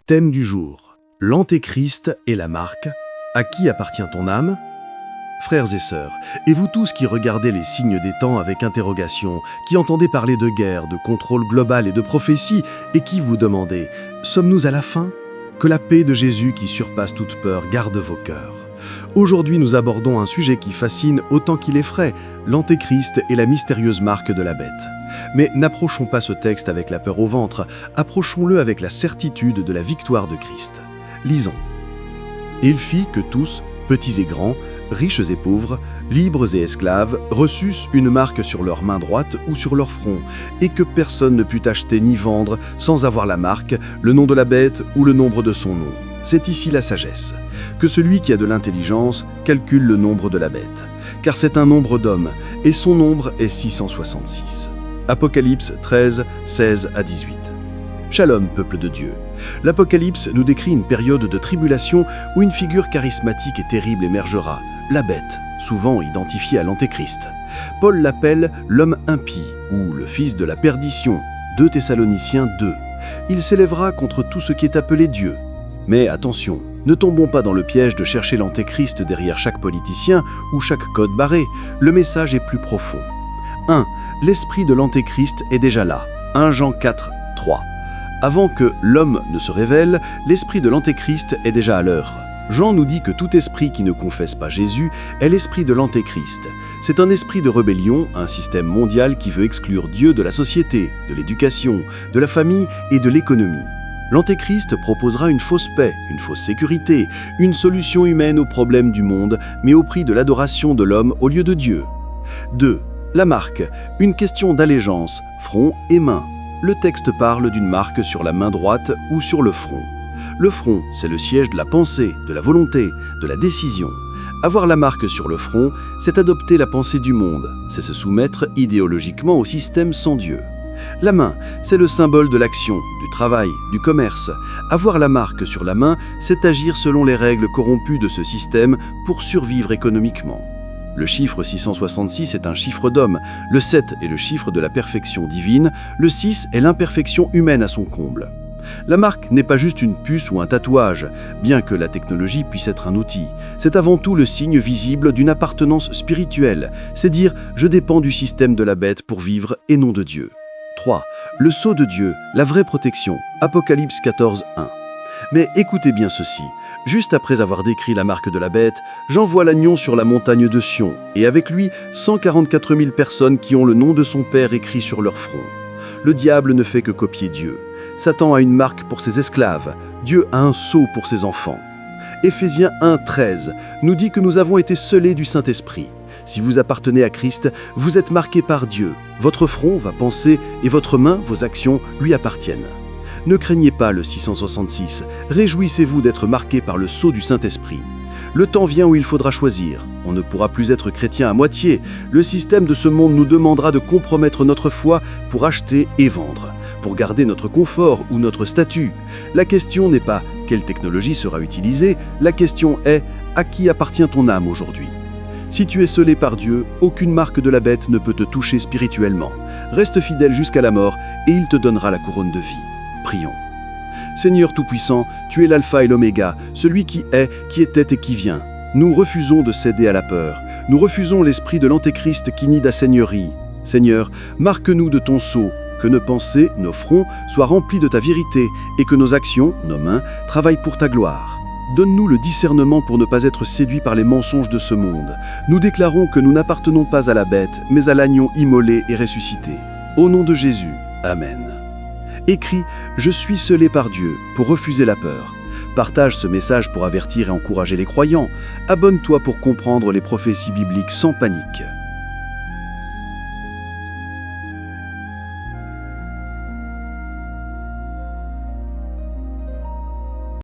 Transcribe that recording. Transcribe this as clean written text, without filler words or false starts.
Thème du jour, l'Antéchrist et la marque. À qui appartient ton âme ? Frères et sœurs, et vous tous qui regardez les signes des temps avec interrogation, qui entendez parler de guerre, de contrôle global et de prophétie, et qui vous demandez « Sommes-nous à la fin ?» Que la paix de Jésus qui surpasse toute peur garde vos cœurs. Aujourd'hui, nous abordons un sujet qui fascine autant qu'il effraie, l'Antéchrist et la mystérieuse marque de la bête. Mais n'approchons pas ce texte avec la peur au ventre, approchons-le avec la certitude de la victoire de Christ. Lisons. « Il fit que tous, petits et grands, riches et pauvres, libres et esclaves, reçussent une marque sur leur main droite ou sur leur front, et que personne ne put acheter ni vendre sans avoir la marque, le nom de la bête ou le nombre de son nom. C'est ici la sagesse. Que celui qui a de l'intelligence calcule le nombre de la bête, car c'est un nombre d'hommes, et son nombre est 666. » Apocalypse 13, 16 à 18. Shalom, peuple de Dieu. L'Apocalypse nous décrit une période de tribulation où une figure charismatique et terrible émergera, la bête, souvent identifiée à l'Antéchrist. Paul l'appelle l'homme impie ou le fils de la perdition, 2 Thessaloniciens 2. Il s'élèvera contre tout ce qui est appelé Dieu. Mais attention, ne tombons pas dans le piège de chercher l'Antéchrist derrière chaque politicien ou chaque code barré. Le message est plus profond. 1. L'esprit de l'Antéchrist est déjà là. 1 Jean 4, 3. Avant que l'homme ne se révèle, l'esprit de l'Antéchrist est déjà à l'œuvre. Jean nous dit que tout esprit qui ne confesse pas Jésus est l'esprit de l'Antéchrist. C'est un esprit de rébellion, un système mondial qui veut exclure Dieu de la société, de l'éducation, de la famille et de l'économie. L'Antéchrist proposera une fausse paix, une fausse sécurité, une solution humaine aux problèmes du monde, mais au prix de l'adoration de l'homme au lieu de Dieu. 2. La marque, une question d'allégeance, front et main. Le texte parle d'une marque sur la main droite ou sur le front. Le front, c'est le siège de la pensée, de la volonté, de la décision. Avoir la marque sur le front, c'est adopter la pensée du monde, c'est se soumettre idéologiquement au système sans Dieu. La main, c'est le symbole de l'action, du travail, du commerce. Avoir la marque sur la main, c'est agir selon les règles corrompues de ce système pour survivre économiquement. Le chiffre 666 est un chiffre d'homme, le 7 est le chiffre de la perfection divine, le 6 est l'imperfection humaine à son comble. La marque n'est pas juste une puce ou un tatouage, bien que la technologie puisse être un outil. C'est avant tout le signe visible d'une appartenance spirituelle, c'est dire « je dépends du système de la bête pour vivre et non de Dieu ». 3. Le sceau de Dieu, la vraie protection, Apocalypse 14, 1. Mais écoutez bien ceci, juste après avoir décrit la marque de la bête, Jean voit l'agneau sur la montagne de Sion, et avec lui 144 000 personnes qui ont le nom de son Père écrit sur leur front. Le diable ne fait que copier Dieu. Satan a une marque pour ses esclaves, Dieu a un sceau pour ses enfants. Éphésiens 1, 13 nous dit que nous avons été scellés du Saint-Esprit. Si vous appartenez à Christ, vous êtes marqués par Dieu. Votre front, va penser, et votre main, vos actions, lui appartiennent. Ne craignez pas le 666, réjouissez-vous d'être marqués par le sceau du Saint-Esprit. Le temps vient où il faudra choisir. On ne pourra plus être chrétien à moitié. Le système de ce monde nous demandera de compromettre notre foi pour acheter et vendre, pour garder notre confort ou notre statut. La question n'est pas quelle technologie sera utilisée, la question est à qui appartient ton âme aujourd'hui ? Si tu es scellé par Dieu, aucune marque de la bête ne peut te toucher spirituellement. Reste fidèle jusqu'à la mort et il te donnera la couronne de vie. Prions. Seigneur Tout-Puissant, tu es l'alpha et l'oméga, celui qui était et qui vient. Nous refusons de céder à la peur. Nous refusons l'esprit de l'Antéchrist qui nie ta seigneurie. Seigneur, marque-nous de ton sceau, que nos pensées, nos fronts soient remplis de ta vérité et que nos actions, nos mains, travaillent pour ta gloire. Donne-nous le discernement pour ne pas être séduits par les mensonges de ce monde. Nous déclarons que nous n'appartenons pas à la bête, mais à l'agneau immolé et ressuscité. Au nom de Jésus, Amen. Écris « Je suis scellé par Dieu » pour refuser la peur. Partage ce message pour avertir et encourager les croyants. Abonne-toi pour comprendre les prophéties bibliques sans panique.